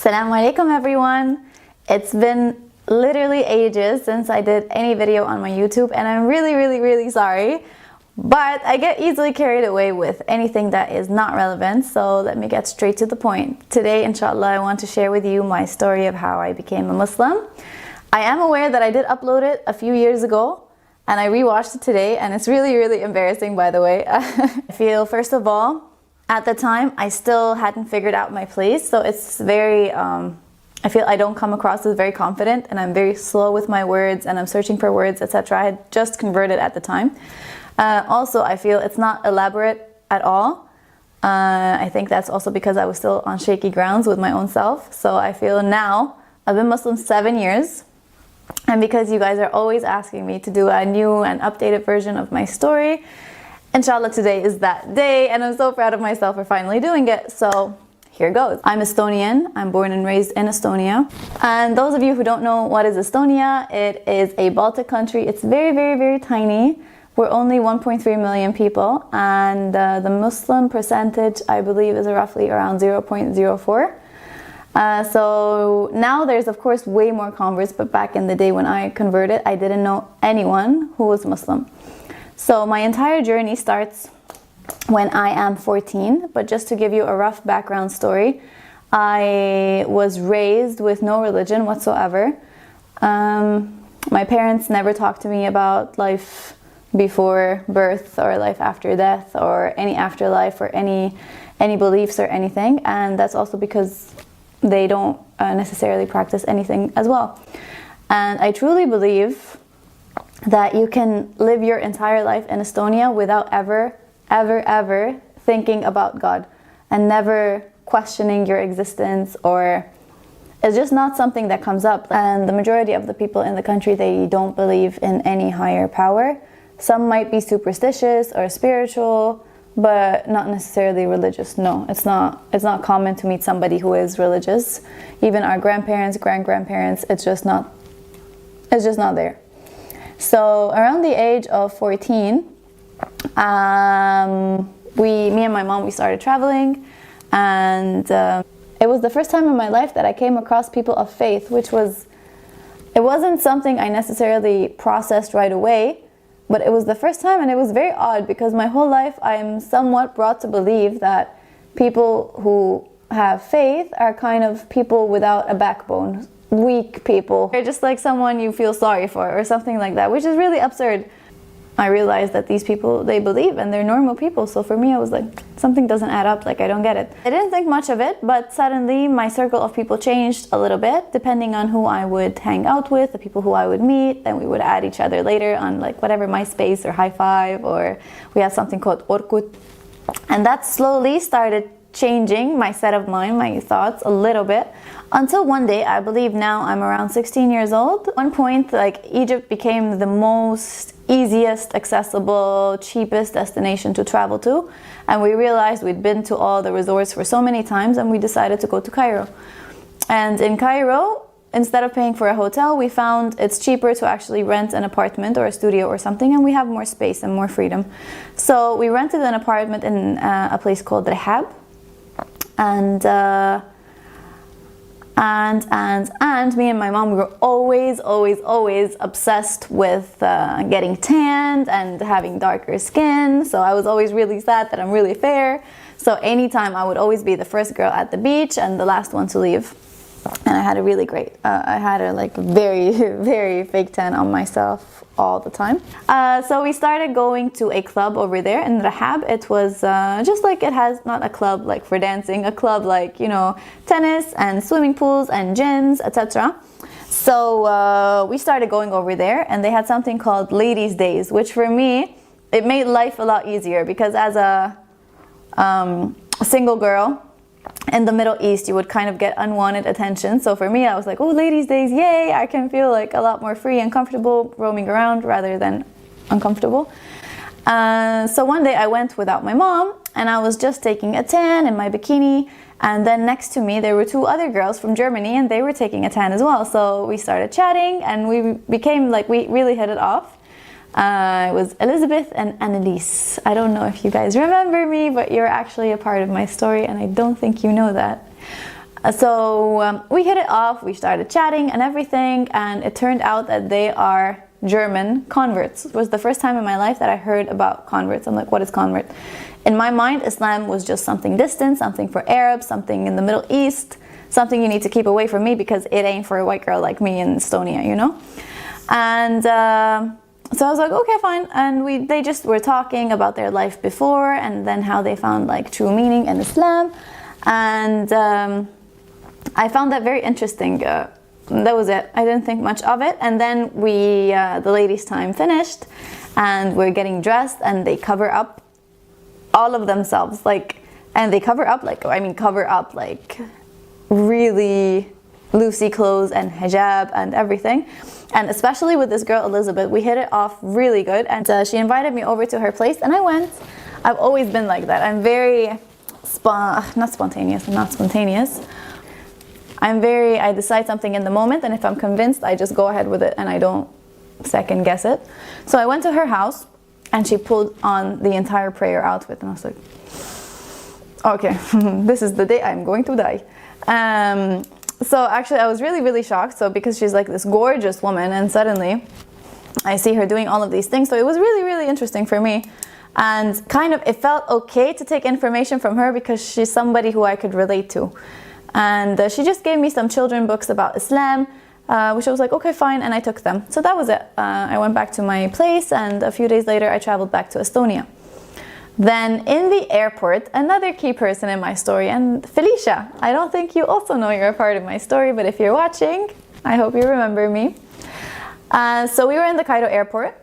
Assalamu alaikum everyone. It's been literally ages since I did any video on my YouTube and I'm really sorry, but I get easily carried away with anything that is not relevant, so let me get straight to the point. Today, inshallah, I want to share with you my story of how I became a Muslim. I am aware that I did upload it a few years ago and I rewatched it today and it's really embarrassing, by the way. I feel, first of all, at the time I still hadn't figured out my place, so it's very I feel I don't come across as very confident and I'm very slow with my words and I'm searching for words, etc. I had just converted at the time. Also, I feel it's not elaborate at all. I think that's also because I was still on shaky grounds with my own self. So I feel now, I've been Muslim 7 years, and because you guys are always asking me to do a new and updated version of my story, inshallah today is that day and I'm so proud of myself for finally doing it. So here goes. I'm Estonian. I'm born and raised in Estonia. And those of you who don't know what is Estonia, it is a Baltic country. It's very tiny. We're only 1.3 million people and the Muslim percentage, I believe, is roughly around 0.04. So now there's of course way more converts, but back in the day when I converted, I didn't know anyone who was Muslim. So my entire journey starts when I am 14, but just to give you a rough background story, I was raised with no religion whatsoever. My parents never talked to me about life before birth or life after death or any afterlife or any beliefs or anything, and that's also because they don't necessarily practice anything as well. And I truly believe that you can live your entire life in Estonia without ever thinking about God and never questioning your existence, or it's just not something that comes up. And the majority of the people in the country, they don't believe in any higher power. Some might be superstitious or spiritual, but not necessarily religious. No, it's not common to meet somebody who is religious. Even our grandparents, grandparents, it's just not there. So around the age of 14, me and my mom, we started traveling, and it was the first time in my life that I came across people of faith, it wasn't something I necessarily processed right away, but it was the first time, and it was very odd because my whole life I am somewhat brought to believe that people who have faith are kind of people without a backbone, weak people. They're just like someone you feel sorry for or something like that, which is really absurd. I realized that these people, they believe and they're normal people. So for me, I was like, something doesn't add up, like I don't get it. I didn't think much of it, but suddenly my circle of people changed a little bit depending on who I would hang out with, the people who I would meet, and we would add each other later on like whatever, MySpace or High Five, or we had something called Orkut. And that slowly started changing my set of mind, my thoughts a little bit, until one day, I believe now I'm around 16 years old. At one point, like, Egypt became the most easiest, accessible, cheapest destination to travel to, and we realized we'd been to all the resorts for so many times and we decided to go to Cairo. And in Cairo, instead of paying for a hotel, we found it's cheaper to actually rent an apartment or a studio or something, and we have more space and more freedom. So we rented an apartment in a place called Revert. And me and my mom, we were always obsessed with getting tanned and having darker skin. So I was always really sad that I'm really fair. So anytime I would always be the first girl at the beach and the last one to leave. And I had a really great, I had a like very fake tan on myself all the time. So we started going to a club over there in Rehab. It was just like it has, not a club like for dancing, a club like, you know, tennis and swimming pools and gyms, etc. So we started going over there, and they had something called Ladies' Days, which for me, it made life a lot easier because as a single girl in the Middle East, you would kind of get unwanted attention. So for me, I was like, oh, Ladies' Days, yay! I can feel like a lot more free and comfortable roaming around rather than uncomfortable. So one day I went without my mom, and I was just taking a tan in my bikini, and then next to me there were two other girls from Germany, and they were taking a tan as well. So we started chatting, and we became like, we really hit it off. It was Elizabeth and Annalise. I don't know if you guys remember me, but you're actually a part of my story, and I don't think you know that. So we hit it off, we started chatting and everything, and it turned out that they are German converts. It was the first time in my life that I heard about converts. I'm like, what is convert? In my mind, Islam was just something distant, something for Arabs, something in the Middle East, something you need to keep away from me because it ain't for a white girl like me in Estonia, you know? And so I was like, okay, fine. And they just were talking about their life before and then how they found like true meaning in Islam. And I found that very interesting. That was it. I didn't think much of it. And then the ladies' time finished and we're getting dressed and they cover up all of themselves. And they cover up like really loosey clothes and hijab and everything. And especially with this girl Elizabeth, we hit it off really good. And she invited me over to her place and I went. I've always been like that. I'm very not spontaneous. I decide something in the moment, and if I'm convinced, I just go ahead with it and I don't second guess it. So I went to her house and she pulled on the entire prayer outfit and I was like, okay, this is the day I'm going to die. So actually I was really, really shocked. So because she's like this gorgeous woman and suddenly I see her doing all of these things. So it was really, really interesting for me. And kind of, it felt okay to take information from her because she's somebody who I could relate to. And she just gave me some children books about Islam, which I was like, okay, fine, and I took them. So that was it. I went back to my place and a few days later I traveled back to Estonia. Then in the airport, another key person in my story, and Felicia. I don't think you also know you're a part of my story, but if you're watching, I hope you remember me. So we were in the Cairo airport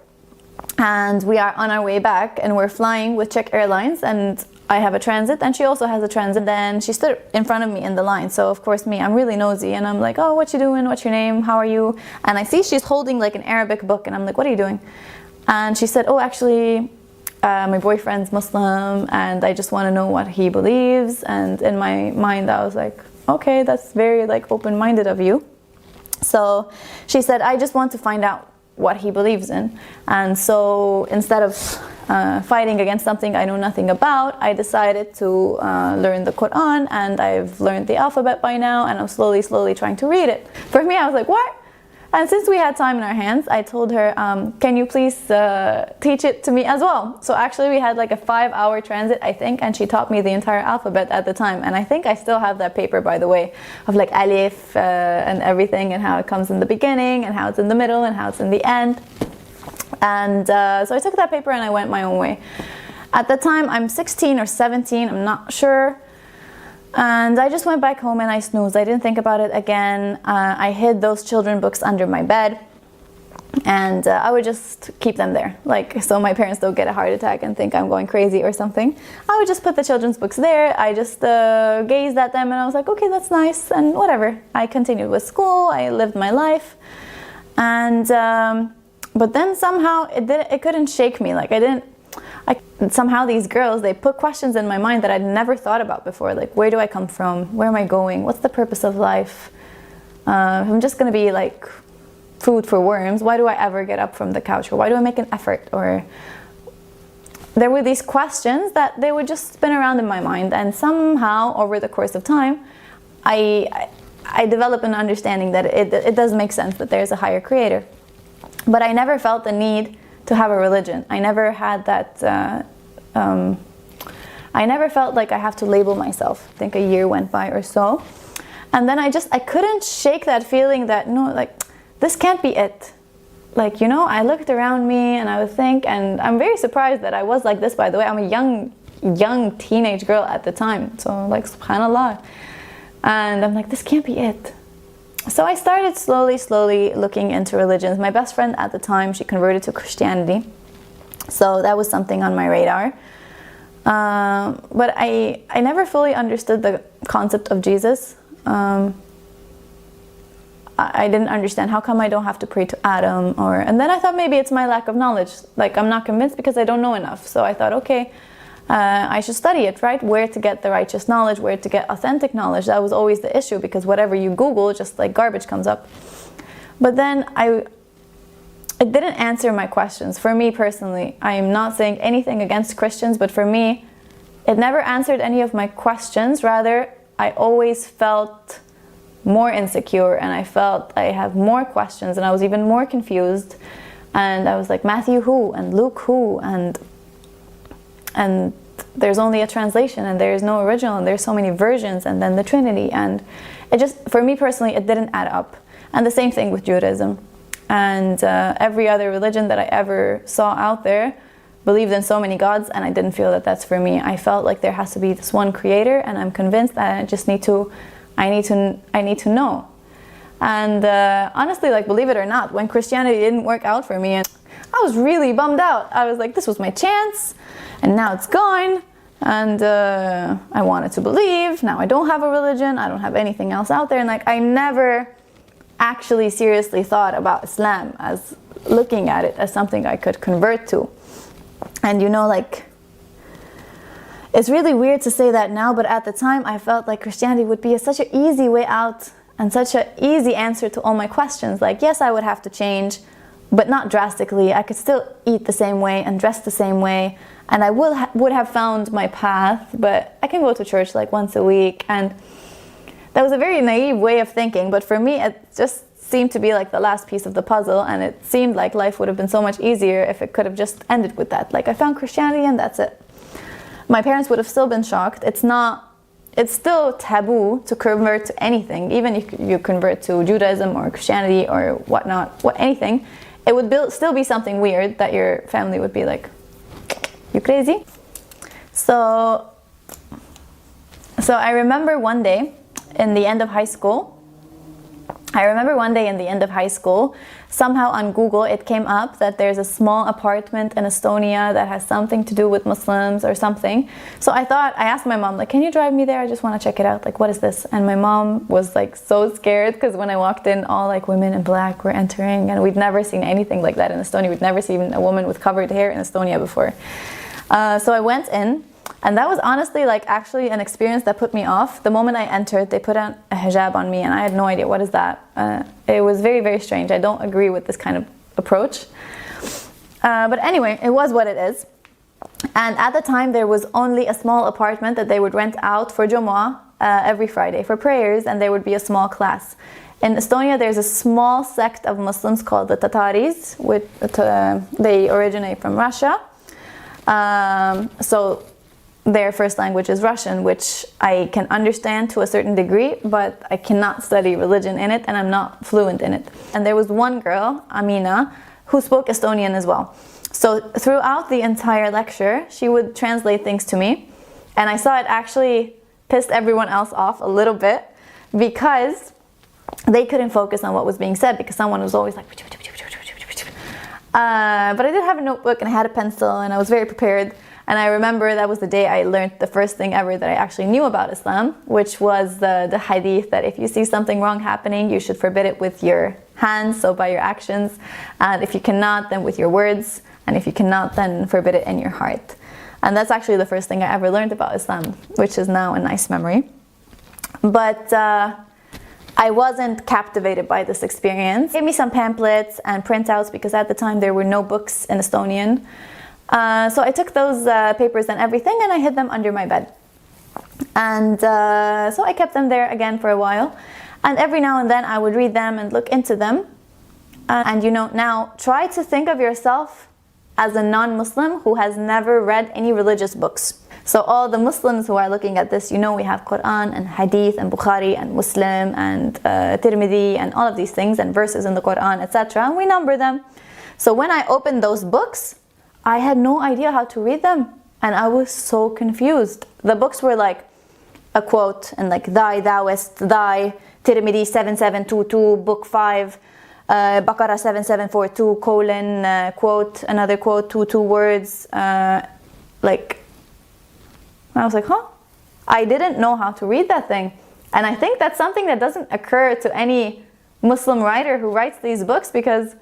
and we are on our way back and we're flying with Czech Airlines and I have a transit and she also has a transit. Then she stood in front of me in the line. So of course I'm really nosy and I'm like, oh, what you doing? What's your name? How are you? And I see she's holding like an Arabic book and I'm like, what are you doing? And she said, oh, actually, my boyfriend's Muslim and I just want to know what he believes. And in my mind, I was like, okay, that's very like open-minded of you. So she said, I just want to find out what he believes in. And so instead of fighting against something I know nothing about, I decided to learn the Quran, and I've learned the alphabet by now and I'm slowly trying to read it. For me, I was like, what? And since we had time in our hands, I told her, can you please teach it to me as well? So actually we had like a 5-hour transit, I think, and she taught me the entire alphabet at the time. And I think I still have that paper, by the way, of like alif and everything, and how it comes in the beginning and how it's in the middle and how it's in the end. And so I took that paper and I went my own way. At the time, I'm 16 or 17, I'm not sure. And I just went back home and I snoozed. I didn't think about it again. I hid those children books under my bed and I would just keep them there, like so my parents don't get a heart attack and think I'm going crazy or something. I would just put the children's books there. I just gazed at them and I was like, okay, that's nice, and whatever. I continued with school. I lived my life, and but then somehow it couldn't shake me. Like somehow these girls, they put questions in my mind that I'd never thought about before. Like, where do I come from? Where am I going? What's the purpose of life? I'm just gonna be like food for worms. Why do I ever get up from the couch? Or why do I make an effort? Or there were these questions that they would just spin around in my mind, and somehow over the course of time I developed an understanding that it does make sense that there's a higher creator. But I never felt the need to have a religion. I never had that, I never felt like I have to label myself. I think a year went by or so. And then I couldn't shake that feeling that, no, like, this can't be it. Like, you know, I looked around me and I would think, and I'm very surprised that I was like this, by the way. I'm a young teenage girl at the time. So like, subhanAllah. And I'm like, this can't be it. So I started slowly looking into religions. My best friend at the time, she converted to Christianity. So that was something on my radar. But I never fully understood the concept of Jesus. I didn't understand, how come I don't have to pray to Adam? And then I thought maybe it's my lack of knowledge. Like, I'm not convinced because I don't know enough. So I thought, okay, I should study it, right? Where to get the righteous knowledge, where to get authentic knowledge. That was always the issue, because whatever you Google, just like garbage comes up. But then it didn't answer my questions. For me personally, I am not saying anything against Christians, but for me, it never answered any of my questions. Rather, I always felt more insecure, and I felt I have more questions, and I was even more confused. And I was like, Matthew who? And Luke who? And there's only a translation, and there's no original, and there's so many versions, and then the Trinity. And it just, for me personally, it didn't add up. And the same thing with Judaism. And every other religion that I ever saw out there believed in so many gods, and I didn't feel that that's for me. I felt like there has to be this one creator, and I'm convinced that I need to know. And honestly, like, believe it or not, when Christianity didn't work out for me, I was really bummed out. I was like, this was my chance, and now it's gone. And I wanted to believe. Now I don't have a religion. I don't have anything else out there. And like, I never actually seriously thought about Islam as looking at it as something I could convert to. And you know, like, it's really weird to say that now, but at the time I felt like Christianity would be such an easy way out and such an easy answer to all my questions. Like, yes, I would have to change, but not drastically. I could still eat the same way and dress the same way, and I would have found my path, but I can go to church like once a week. And that was a very naive way of thinking, but for me it just seemed to be like the last piece of the puzzle, and it seemed like life would have been so much easier if it could have just ended with that. Like, I found Christianity and that's it. My parents would have still been shocked. It's still taboo to convert to anything. Even if you convert to Judaism or Christianity or whatnot, anything, it would still be something weird that your family would be like, you crazy? So I remember one day in the end of high school, somehow on Google it came up that there's a small apartment in Estonia that has something to do with Muslims or something. So I asked my mom, like, can you drive me there? I just want to check it out. Like, what is this? And my mom was like so scared, because when I walked in, all like women in black were entering, and we'd never seen anything like that in Estonia. We'd never seen a woman with covered hair in Estonia before. So I went in, and that was honestly like actually an experience that put me off. The moment I entered, they put on a hijab on me, and I had no idea what is that. It was very, very strange. I don't agree with this kind of approach. But anyway, it was what it is. And at the time, there was only a small apartment that they would rent out for Jumu'ah every Friday for prayers, and there would be a small class. In Estonia, there's a small sect of Muslims called the Tataris. They originate from Russia. So their first language is Russian, which I can understand to a certain degree, but I cannot study religion in it, and I'm not fluent in it. And there was one girl, Amina, who spoke Estonian as well. So throughout the entire lecture, she would translate things to me, and I saw it actually pissed everyone else off a little bit, because they couldn't focus on what was being said, because someone was always like... But I did have a notebook, and I had a pencil, and I was very prepared. And I remember that was the day I learned the first thing ever that I actually knew about Islam, which was the hadith that if you see something wrong happening, you should forbid it with your hands, so by your actions. And if you cannot, then with your words. And if you cannot, then forbid it in your heart. And that's actually the first thing I ever learned about Islam, which is now a nice memory. But I wasn't captivated by this experience. They gave me some pamphlets and printouts, because at the time there were no books in Estonian. So I took those papers and everything, and I hid them under my bed. And so I kept them there again for a while. And every now and then I would read them and look into them. And you know, now try to think of yourself as a non-Muslim who has never read any religious books. So all the Muslims who are looking at this, you know, we have Quran and Hadith and Bukhari and Muslim and Tirmidhi and all of these things and verses in the Quran, etc. And we number them. So when I opened those books, I had no idea how to read them, and I was so confused. The books were like a quote, and like thy, thouest, thy, Tirmidhi 7722, book 5, Baqarah 7742, colon, quote, another quote, two words, like, I was like, huh? I didn't know how to read that thing. And I think that's something that doesn't occur to any Muslim writer who writes these books, because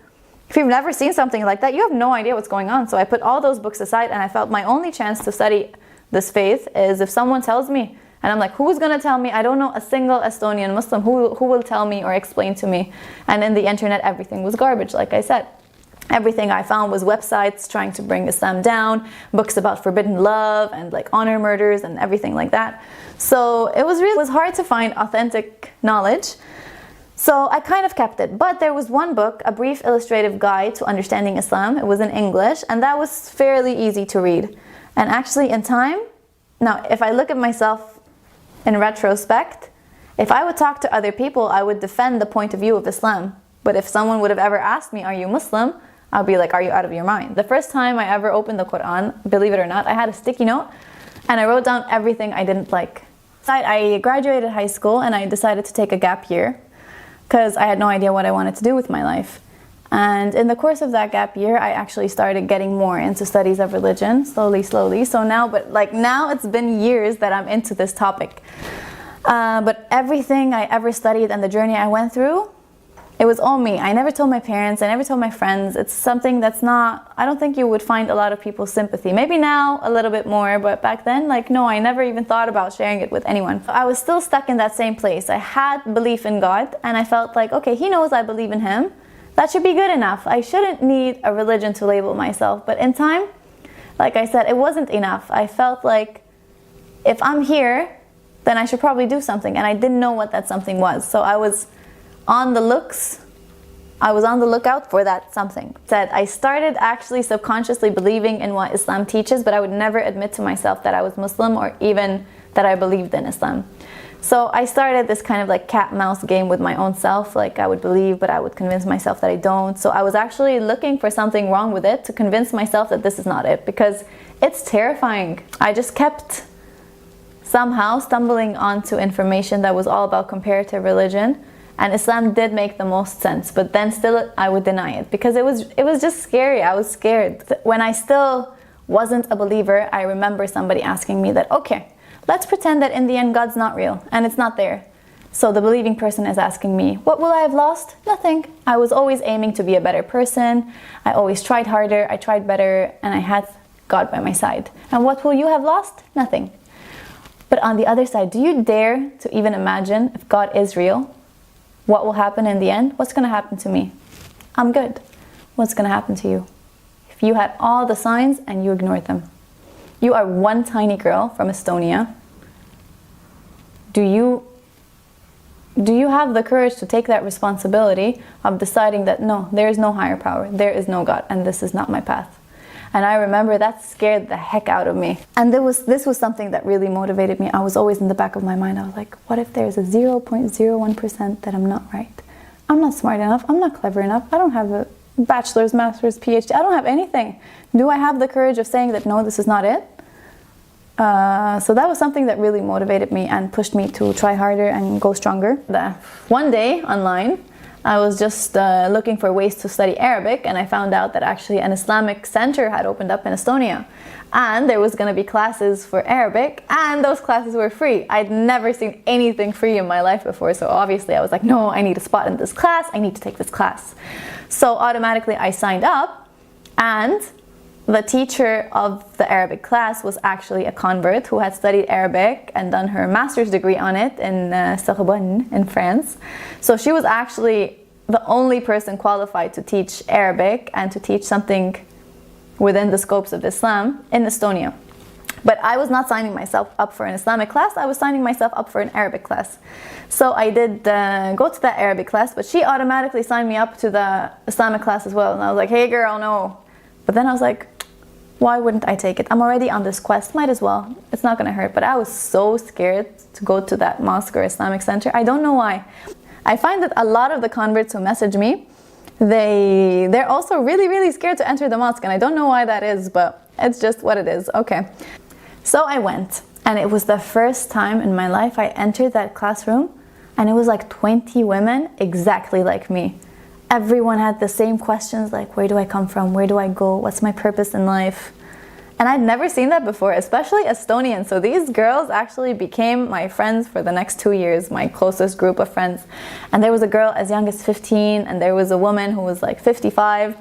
if you've never seen something like that, you have no idea what's going on. So I put all those books aside, and I felt my only chance to study this faith is if someone tells me. And I'm like, who's going to tell me? I don't know a single Estonian Muslim who will tell me or explain to me. And in the internet, everything was garbage, like I said. Everything I found was websites trying to bring Islam down, books about forbidden love and like honor murders and everything like that. So it was hard to find authentic knowledge. So I kind of kept it. But there was one book, A Brief Illustrative Guide to Understanding Islam. It was in English, and that was fairly easy to read. And actually in time, now if I look at myself in retrospect, if I would talk to other people, I would defend the point of view of Islam. But if someone would have ever asked me, are you Muslim? I'll be like, are you out of your mind? The first time I ever opened the Quran, believe it or not, I had a sticky note and I wrote down everything I didn't like. I graduated high school and I decided to take a gap year because I had no idea what I wanted to do with my life. And in the course of that gap year, I actually started getting more into studies of religion, slowly. So now it's been years that I'm into this topic. But everything I ever studied and the journey I went through, it was all me. I never told my parents, I never told my friends. It's something that's not, I don't think you would find a lot of people's sympathy. Maybe now a little bit more, but back then, like, no, I never even thought about sharing it with anyone. I was still stuck in that same place. I had belief in God and I felt like, okay, He knows I believe in Him. That should be good enough. I shouldn't need a religion to label myself. But in time, like I said, it wasn't enough. I felt like if I'm here, then I should probably do something. And I didn't know what that something was. So I was on the lookout for that something. That I started actually subconsciously believing in what Islam teaches, but I would never admit to myself that I was Muslim or even that I believed in Islam. So I started this kind of like cat-mouse game with my own self. Like I would believe, but I would convince myself that I don't. So I was actually looking for something wrong with it to convince myself that this is not it, because it's terrifying. I just kept somehow stumbling onto information that was all about comparative religion. And Islam did make the most sense, but then still I would deny it because it was just scary. I was scared. When I still wasn't a believer, I remember somebody asking me that, okay, let's pretend that in the end God's not real and it's not there. So the believing person is asking me, what will I have lost? Nothing. I was always aiming to be a better person. I always tried harder, I tried better, and I had God by my side. And what will you have lost? Nothing. But on the other side, do you dare to even imagine if God is real? What will happen in the end? What's going to happen to me? I'm good. What's going to happen to you? If you had all the signs and you ignored them. You are one tiny girl from Estonia. Do you have the courage to take that responsibility of deciding that no, there is no higher power, there is no God, and this is not my path? And I remember that scared the heck out of me. And this was something that really motivated me. I was always in the back of my mind. I was like, what if there's a 0.01% that I'm not right? I'm not smart enough. I'm not clever enough. I don't have a bachelor's, master's, PhD. I don't have anything. Do I have the courage of saying that, no, this is not it? So that was something that really motivated me and pushed me to try harder and go stronger. One day online, I was just looking for ways to study Arabic, and I found out that actually an Islamic center had opened up in Estonia, and there was going to be classes for Arabic, and those classes were free. I'd never seen anything free in my life before, so obviously I was like, no, I need a spot in this class, I need to take this class. So automatically I signed up, and the teacher of the Arabic class was actually a convert who had studied Arabic and done her master's degree on it in Sorbonne in France. So she was actually the only person qualified to teach Arabic and to teach something within the scopes of Islam in Estonia. But I was not signing myself up for an Islamic class, I was signing myself up for an Arabic class. So I did go to that Arabic class, but she automatically signed me up to the Islamic class as well. And I was like, hey girl, no. But then I was like, why wouldn't I take it? I'm already on this quest, might as well. It's not gonna hurt. But I was so scared to go to that mosque or Islamic center. I don't know why. I find that a lot of the converts who message me, they're also really, really scared to enter the mosque, and I don't know why that is, but it's just what it is. Okay. So I went, and it was the first time in my life I entered that classroom, and it was like 20 women exactly like me. Everyone had the same questions, like, where do I come from? Where do I go? What's my purpose in life? And I'd never seen that before, especially Estonian. So these girls actually became my friends for the next 2 years, my closest group of friends. And there was a girl as young as 15, and there was a woman who was like 55.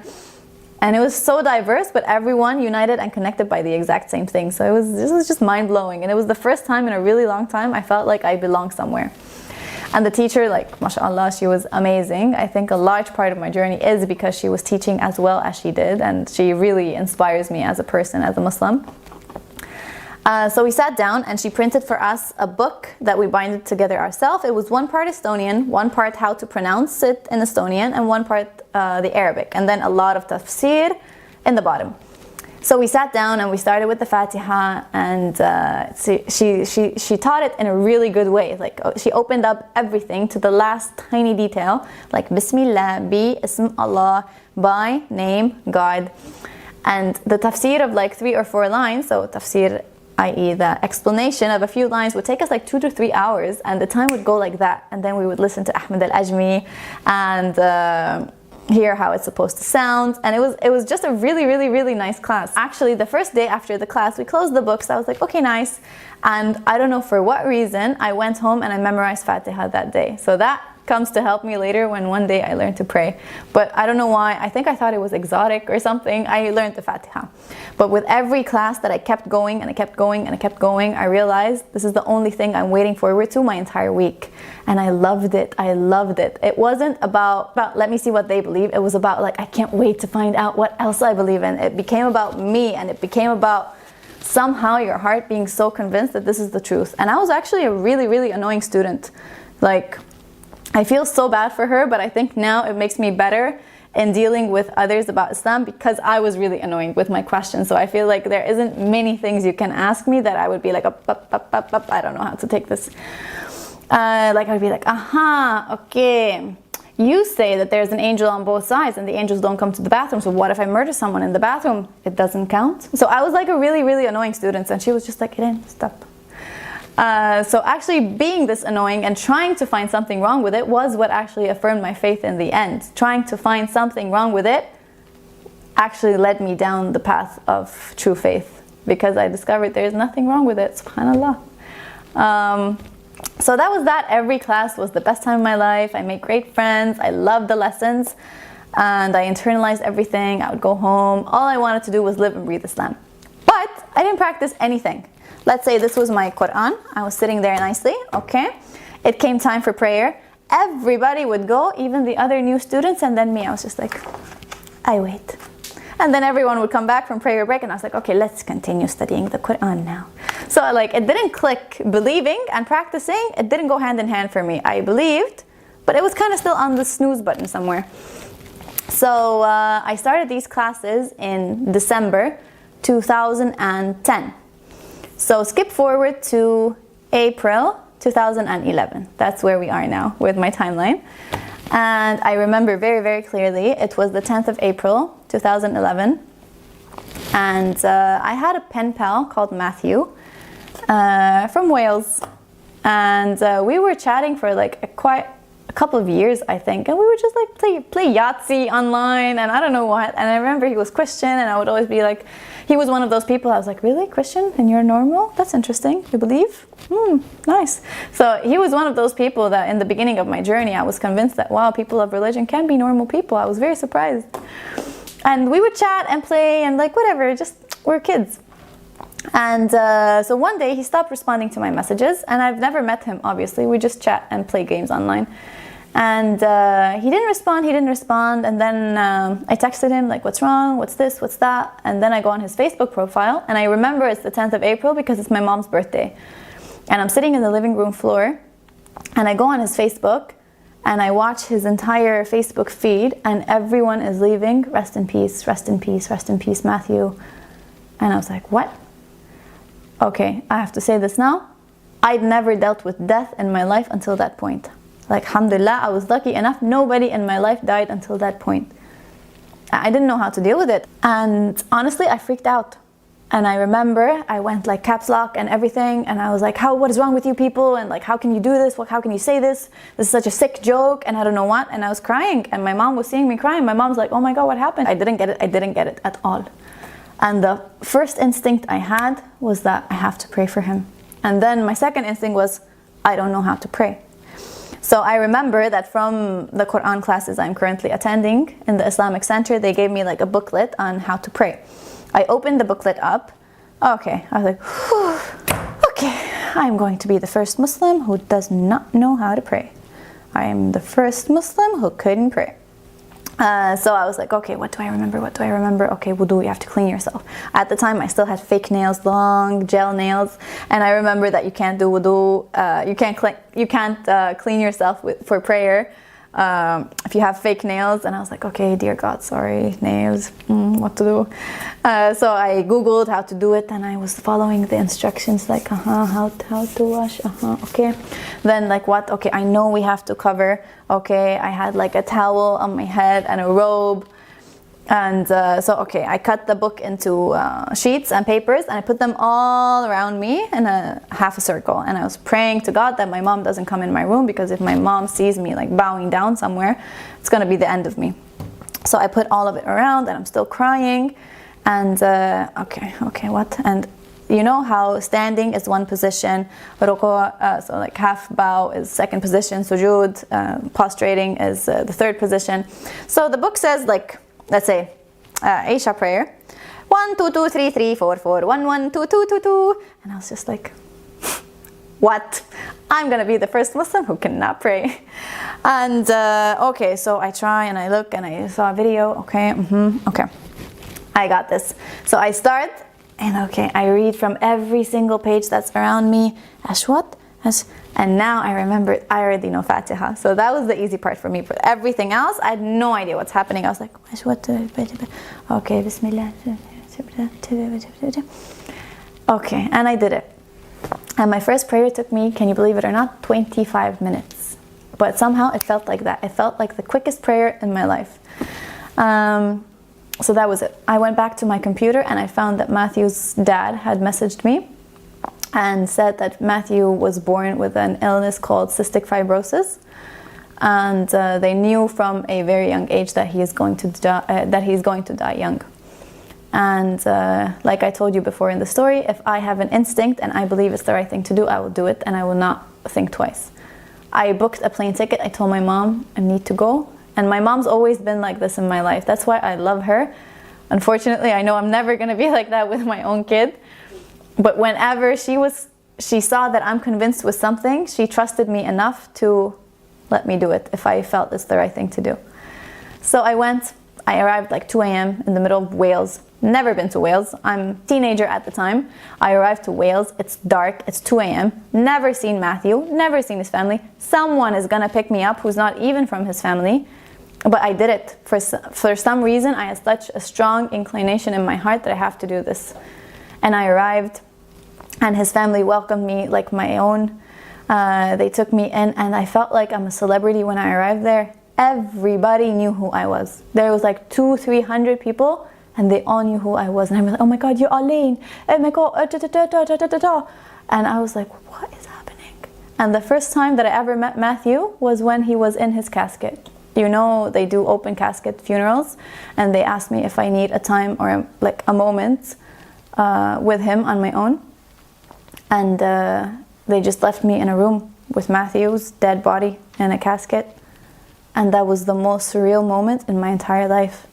And it was so diverse, but everyone united and connected by the exact same thing. So this was just mind-blowing. And it was the first time in a really long time I felt like I belonged somewhere. And the teacher, like, mashallah, she was amazing. I think a large part of my journey is because she was teaching as well as she did, and she really inspires me as a person, as a Muslim. So we sat down and she printed for us a book that we binded together ourselves. It was one part Estonian, one part how to pronounce it in Estonian, and one part the Arabic, and then a lot of tafsir in the bottom. So we sat down and we started with the Fatiha, and she taught it in a really good way. Like, she opened up everything to the last tiny detail, like Bismillah, bi ism Allah, by name God. And the tafsir of like 3 or 4 lines, so tafsir, i.e. the explanation of a few lines, would take us like 2 to 3 hours, and the time would go like that. And then we would listen to Ahmed al-Ajmi and hear how it's supposed to sound, and it was just a really nice class. Actually, the first day after the class, we closed the books. I was like, okay, nice. And I don't know for what reason, I went home and I memorized Fatiha that day. So that comes to help me later when one day I learned to pray. But I don't know why. I think I thought it was exotic or something. I learned the Fatiha. But with every class that I kept going and I kept going and I kept going, I realized this is the only thing I'm waiting forward to my entire week. And I loved it. I loved it. It wasn't about let me see what they believe. It was about like, I can't wait to find out what else I believe in. It became about me, and it became about somehow your heart being so convinced that this is the truth. And I was actually a really annoying student. Like, I feel so bad for her, but I think now it makes me better in dealing with others about Islam, because I was really annoying with my questions. So I feel like there isn't many things you can ask me that I would be like, I don't know how to take this. Like, I'd be like, aha, okay. You say that there's an angel on both sides and the angels don't come to the bathroom. So what if I murder someone in the bathroom? It doesn't count. So I was like a really annoying student, and she was just like, Iren, stop. So actually being this annoying and trying to find something wrong with it was what actually affirmed my faith in the end. Trying to find something wrong with it actually led me down the path of true faith, because I discovered there's nothing wrong with it, subhanallah. So that was that. Every class was the best time of my life. I made great friends. I loved the lessons, and I internalized everything. I would go home. All I wanted to do was live and breathe Islam. But I didn't practice anything. Let's say this was my Quran. I was sitting there nicely, okay? It came time for prayer. Everybody would go, even the other new students, and then me. I was just like, I wait. And then everyone would come back from prayer break, and I was like, okay, let's continue studying the Quran now. So like, it didn't click. Believing and practicing, it didn't go hand in hand for me. I believed, but it was kind of still on the snooze button somewhere. So I started these classes in December 2010. So skip forward to April 2011. That's where we are now with my timeline. And I remember very clearly, it was the 10th of April 2011. And I had a pen pal called Matthew from Wales. And we were chatting for like quite a couple of years, I think. And we would just like play Yahtzee online and I don't know what. And I remember he was Christian, and I would always be like, he was one of those people I was like, really, Christian? And you're normal? That's interesting. You believe? Nice. So he was one of those people that in the beginning of my journey, I was convinced that, wow, people of religion can be normal people. I was very surprised. And we would chat and play and like whatever, just we're kids. And so one day he stopped responding to my messages, and I've never met him, obviously. We just chat and play games online. And he didn't respond. And then I texted him like, what's wrong? What's this? What's that? And then I go on his Facebook profile, and I remember it's the 10th of April because it's my mom's birthday. And I'm sitting in the living room floor, and I go on his Facebook, and I watch his entire Facebook feed, and everyone is leaving, rest in peace, rest in peace, rest in peace, Matthew. And I was like, what? Okay, I have to say this now. I'd never dealt with death in my life until that point. Like, alhamdulillah, I was lucky enough. Nobody in my life died until that point. I didn't know how to deal with it. And honestly, I freaked out. And I remember I went like caps lock and everything. And I was like, what is wrong with you people? And like, how can you do this? How can you say this? This is such a sick joke. And I don't know what. And I was crying. And my mom was seeing me crying. My mom's like, oh my God, what happened? I didn't get it. I didn't get it at all. And the first instinct I had was that I have to pray for him. And then my second instinct was, I don't know how to pray. So I remember that from the Quran classes I'm currently attending in the Islamic Center, they gave me like a booklet on how to pray. I opened the booklet up. Okay, I was like, whew, okay, I'm going to be the first Muslim who does not know how to pray. I'm the first Muslim who couldn't pray. So I was like, okay, what do I remember? What do I remember? Okay, wudu, you have to clean yourself. At the time, I still had fake nails, long gel nails, and I remember that you can't do wudu, you can't clean yourself for prayer if you have fake nails. And I was like, okay, dear God, sorry, nails, what to do? So I googled how to do it, and I was following the instructions, like how to wash, okay. Then like what? Okay, I know we have to cover. Okay, I had like a towel on my head and a robe, and so okay, I cut the book into sheets and papers, and I put them all around me in a half a circle, and I was praying to God that my mom doesn't come in my room, because if my mom sees me like bowing down somewhere, it's gonna be the end of me. So I put all of it around, and I'm still crying, and okay, what? And you know how standing is one position, ruku', so like half bow is second position, sujood, prostrating is the third position. So the book says, like, let's say, Isha prayer, 1 2 2 3 3 4 4 1 1 2 2 2 2, and I was just like, what? I'm gonna be the first Muslim who cannot pray. And okay, so I try and I look and I saw a video. Okay, okay, I got this. So I start. And okay, I read from every single page that's around me. Ashwat, and now I remember I already know Fatiha. So that was the easy part for me. For everything else, I had no idea what's happening. I was like, Ashwat, okay, Bismillah. Okay, and I did it. And my first prayer took me, can you believe it or not, 25 minutes. But somehow it felt like that. It felt like the quickest prayer in my life. So that was it. I went back to my computer and I found that Matthew's dad had messaged me and said that Matthew was born with an illness called cystic fibrosis, and they knew from a very young age that he is going to die young. And like I told you before in the story, if I have an instinct and I believe it's the right thing to do, I will do it, and I will not think twice. I booked a plane ticket. I told my mom I need to go. And my mom's always been like this in my life. That's why I love her. Unfortunately, I know I'm never gonna be like that with my own kid. But whenever she saw that I'm convinced with something, she trusted me enough to let me do it if I felt it's the right thing to do. So I went. I arrived like 2 a.m. in the middle of Wales. Never been to Wales. I'm a teenager at the time. I arrived to Wales. It's dark. It's 2 a.m. Never seen Matthew. Never seen his family. Someone is gonna pick me up who's not even from his family. But I did it. For some reason, I had such a strong inclination in my heart that I have to do this. And I arrived, and his family welcomed me like my own. They took me in, and I felt like I'm a celebrity when I arrived there. Everybody knew who I was. There was like 200-300 people, and they all knew who I was. And I was like, oh my God, you're Alain. Oh my God, and I was like, what is happening? And the first time that I ever met Matthew was when he was in his casket. You know, they do open casket funerals, and they asked me if I need a time or like a moment with him on my own. And they just left me in a room with Matthew's dead body in a casket. And that was the most surreal moment in my entire life.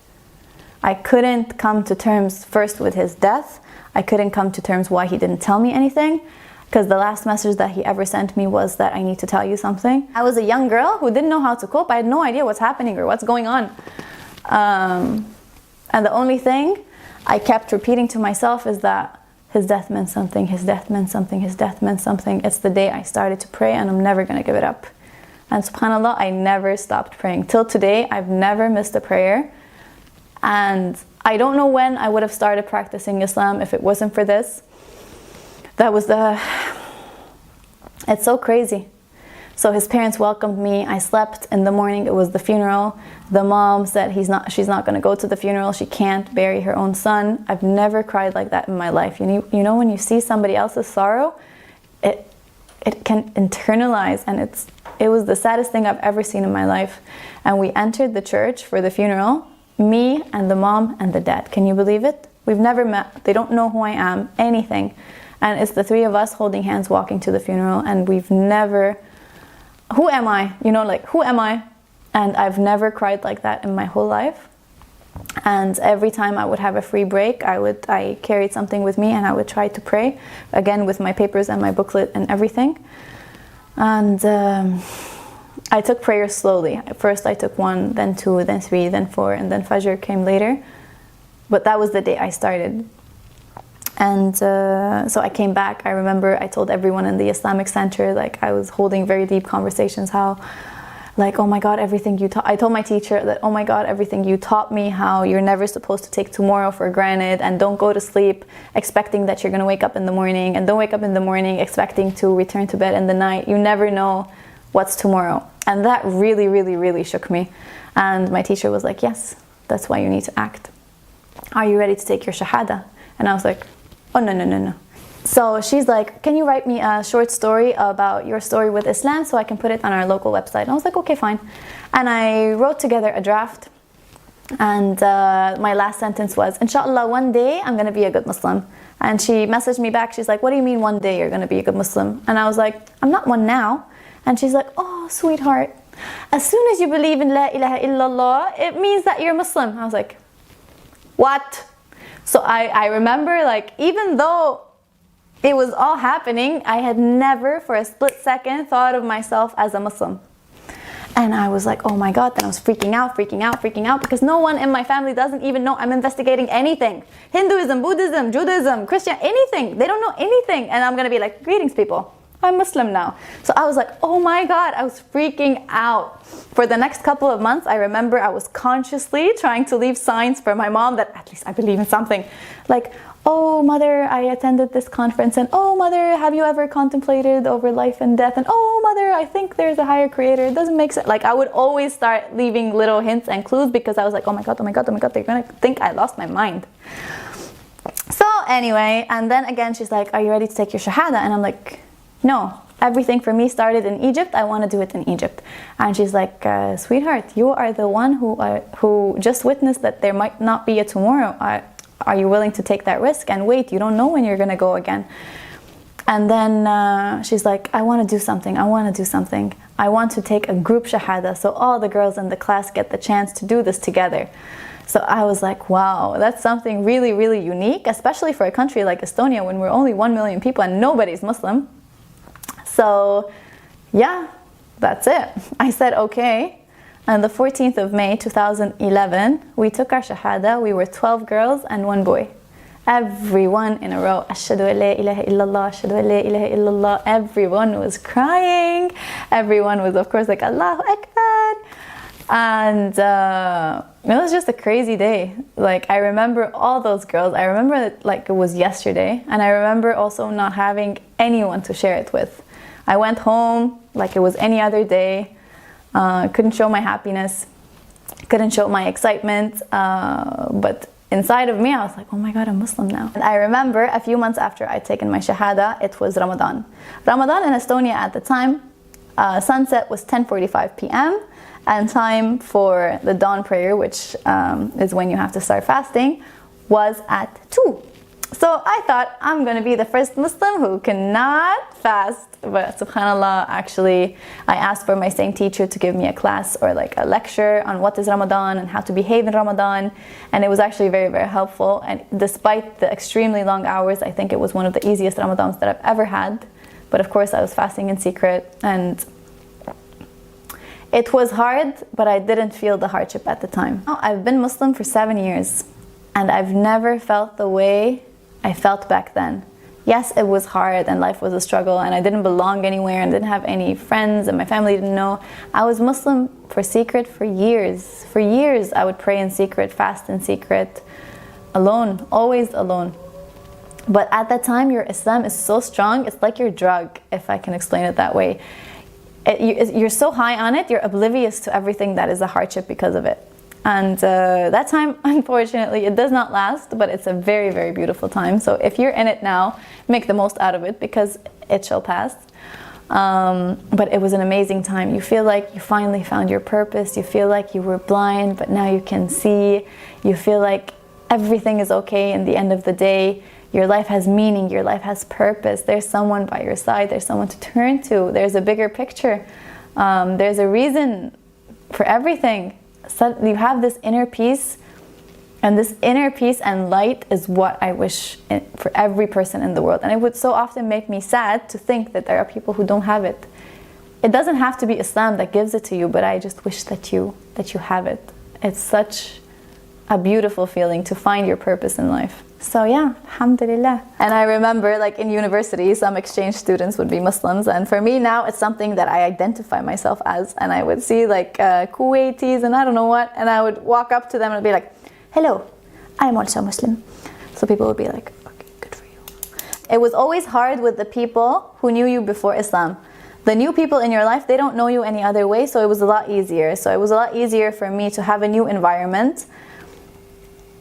I couldn't come to terms first with his death. I couldn't come to terms why he didn't tell me anything. Because the last message that he ever sent me was that I need to tell you something. I was a young girl who didn't know how to cope. I had no idea what's happening or what's going on. And the only thing I kept repeating to myself is that his death meant something, his death meant something, his death meant something. It's the day I started to pray, and I'm never going to give it up. And subhanAllah, I never stopped praying. Till today, I've never missed a prayer. And I don't know when I would have started practicing Islam if it wasn't for this. It's so crazy. So his parents welcomed me. I slept in the morning. It was the funeral. The mom said she's not going to go to the funeral. She can't bury her own son. I've never cried like that in my life. You know when you see somebody else's sorrow, it can internalize, and it was the saddest thing I've ever seen in my life. And we entered the church for the funeral, me and the mom and the dad. Can you believe it? We've never met. They don't know who I am, anything. And it's the three of us holding hands walking to the funeral, and we've never, who am I? Who am I? And I've never cried like that in my whole life. And every time I would have a free break, I carried something with me, and I would try to pray, again with my papers and my booklet and everything. And I took prayer slowly. At first I took 1, then 2, then 3, then 4, and then Fajr came later. But that was the day I started. And so I came back. I remember I told everyone in the Islamic center, like I was holding very deep conversations, how like, oh my God, everything you taught. I told my teacher that, oh my God, everything you taught me, how you're never supposed to take tomorrow for granted, and don't go to sleep expecting that you're going to wake up in the morning, and don't wake up in the morning expecting to return to bed in the night. You never know what's tomorrow. And that really, really, really shook me. And my teacher was like, yes, that's why you need to act. Are you ready to take your shahada? And I was like, oh, no, no, no, no. So she's like, can you write me a short story about your story with Islam so I can put it on our local website? And I was like, okay, fine. And I wrote together a draft. And my last sentence was, inshallah, one day I'm going to be a good Muslim. And she messaged me back. She's like, what do you mean one day you're going to be a good Muslim? And I was like, I'm not one now. And she's like, oh, sweetheart, as soon as you believe in La ilaha illallah, it means that you're Muslim. I was like, what? So I remember, like, even though it was all happening, I had never for a split second thought of myself as a Muslim. And I was like, oh my God, then I was freaking out, because no one in my family doesn't even know I'm investigating anything. Hinduism, Buddhism, Judaism, Christian, anything. They don't know anything. And I'm going to be like, greetings, people. I'm Muslim now. So I was like, oh my God, I was freaking out. For the next couple of months, I remember I was consciously trying to leave signs for my mom that at least I believe in something. Like, oh mother, I attended this conference, and oh mother, have you ever contemplated over life and death? And oh mother, I think there's a higher creator. It doesn't make sense. Like, I would always start leaving little hints and clues, because I was like, oh my God, oh my God, oh my God, they're gonna think I lost my mind. So anyway, and then again, she's like, are you ready to take your shahada? And I'm like, no, everything for me started in Egypt. I want to do it in Egypt. And she's like, sweetheart, you are the one who just witnessed that there might not be a tomorrow. Are you willing to take that risk and wait? You don't know when you're going to go again. And then she's like, I want to do something. I want to take a group shahada, so all the girls in the class get the chance to do this together. So I was like, wow, that's something really, really unique, especially for a country like Estonia, when we're only 1 million people and nobody's Muslim. So yeah, that's it. I said, okay. And the 14th of May, 2011, we took our shahada. We were 12 girls and 1 boy. Everyone in a row, Ashhadu an la ilaha illallah, Ashhadu an la ilaha illallah. Everyone was crying. Everyone was, of course, like, Allahu Akbar. And it was just a crazy day. Like, I remember all those girls. I remember it like it was yesterday. And I remember also not having anyone to share it with. I went home like it was any other day. Couldn't show my happiness, couldn't show my excitement, but inside of me I was like, oh my God, I'm Muslim now. And I remember a few months after I'd taken my shahada, it was Ramadan. Ramadan in Estonia at the time, sunset was 10:45 p.m. and time for the dawn prayer, which is when you have to start fasting, was at 2. So I thought, I'm going to be the first Muslim who cannot fast. But subhanAllah, actually, I asked for my same teacher to give me a class or like a lecture on what is Ramadan and how to behave in Ramadan. And it was actually very, very helpful. And despite the extremely long hours, I think it was one of the easiest Ramadans that I've ever had. But of course, I was fasting in secret. And it was hard, but I didn't feel the hardship at the time. I've been Muslim for 7 years. And I've never felt the way I felt back then. Yes, it was hard and life was a struggle and I didn't belong anywhere and didn't have any friends and my family didn't know. I was Muslim for secret for years. For years I would pray in secret, fast in secret, alone, always alone. But at that time your Islam is so strong, it's like your drug, if I can explain it that way. You're so high on it, you're oblivious to everything that is a hardship because of it. And that time, unfortunately, it does not last, but it's a very, very beautiful time. So if you're in it now, make the most out of it because it shall pass. But it was an amazing time. You feel like you finally found your purpose. You feel like you were blind, but now you can see. You feel like everything is okay in the end of the day. Your life has meaning. Your life has purpose. There's someone by your side. There's someone to turn to. There's a bigger picture. There's a reason for everything. So you have this inner peace, and this inner peace and light is what I wish for every person in the world. And it would so often make me sad to think that there are people who don't have it. it doesn't have to be Islam that gives it to you, but I just wish that you have it. It's such a beautiful feeling to find your purpose in life. So yeah, alhamdulillah. And I remember like in university, some exchange students would be Muslims, and for me now it's something that I identify myself as. And I would see like Kuwaitis and I don't know what, and I would walk up to them and be like, hello, I'm also Muslim. So people would be like, okay, good for you. It was always hard with the people who knew you before Islam. The new people in your life, they don't know you any other way, so it was a lot easier. So it was a lot easier for me to have a new environment.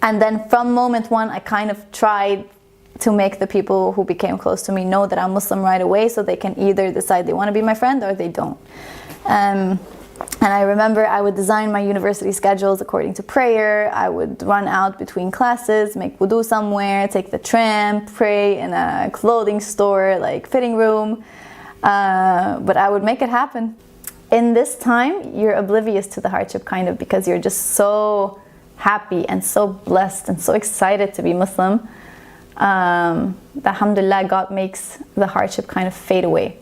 And then from moment one, I kind of tried to make the people who became close to me know that I'm Muslim right away, so they can either decide they want to be my friend or they don't. And I remember I would design my university schedules according to prayer. I would run out between classes, make wudu somewhere, take the tram, pray in a clothing store, like fitting room. But I would make it happen. In this time, you're oblivious to the hardship kind of, because you're just so happy and so blessed and so excited to be Muslim. Alhamdulillah, God makes the hardship kind of fade away.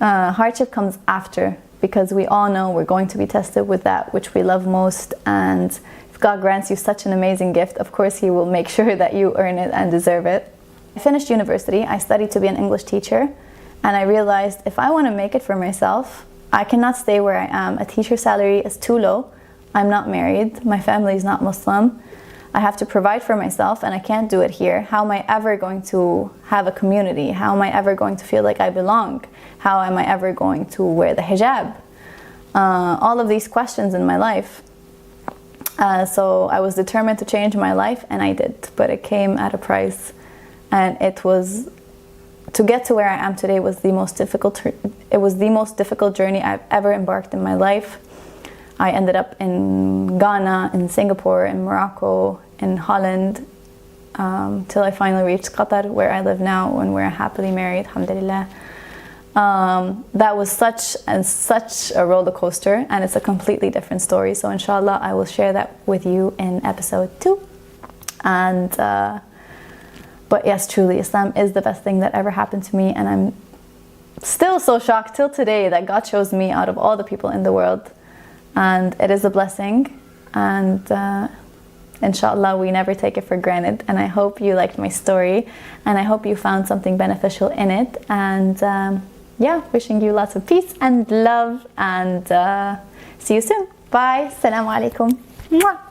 Hardship comes after, because we all know we're going to be tested with that which we love most, and if God grants you such an amazing gift, of course He will make sure that you earn it and deserve it. I finished university, I studied to be an English teacher, and I realized if I want to make it for myself, I cannot stay where I am. A teacher salary is too low. I'm not married, my family is not Muslim. I have to provide for myself and I can't do it here. How am I ever going to have a community? How am I ever going to feel like I belong? How am I ever going to wear the hijab? All of these questions in my life. So I was determined to change my life, and I did, but it came at a price. And it was, to get to where I am today was the most difficult, it was the most difficult journey I've ever embarked in my life. I ended up in Ghana, in Singapore, in Morocco, in Holland, till I finally reached Qatar, where I live now, and we're happily married, alhamdulillah. That was such a roller coaster, and it's a completely different story. So inshallah, I will share that with you in episode 2. And but yes, truly, Islam is the best thing that ever happened to me, and I'm still so shocked till today that God chose me out of all the people in the world. And it is a blessing, and inshallah we never take it for granted. And I hope you liked my story, and I hope you found something beneficial in it. And yeah, wishing you lots of peace and love, and see you soon. Bye. Assalamu alaikum. Mwah.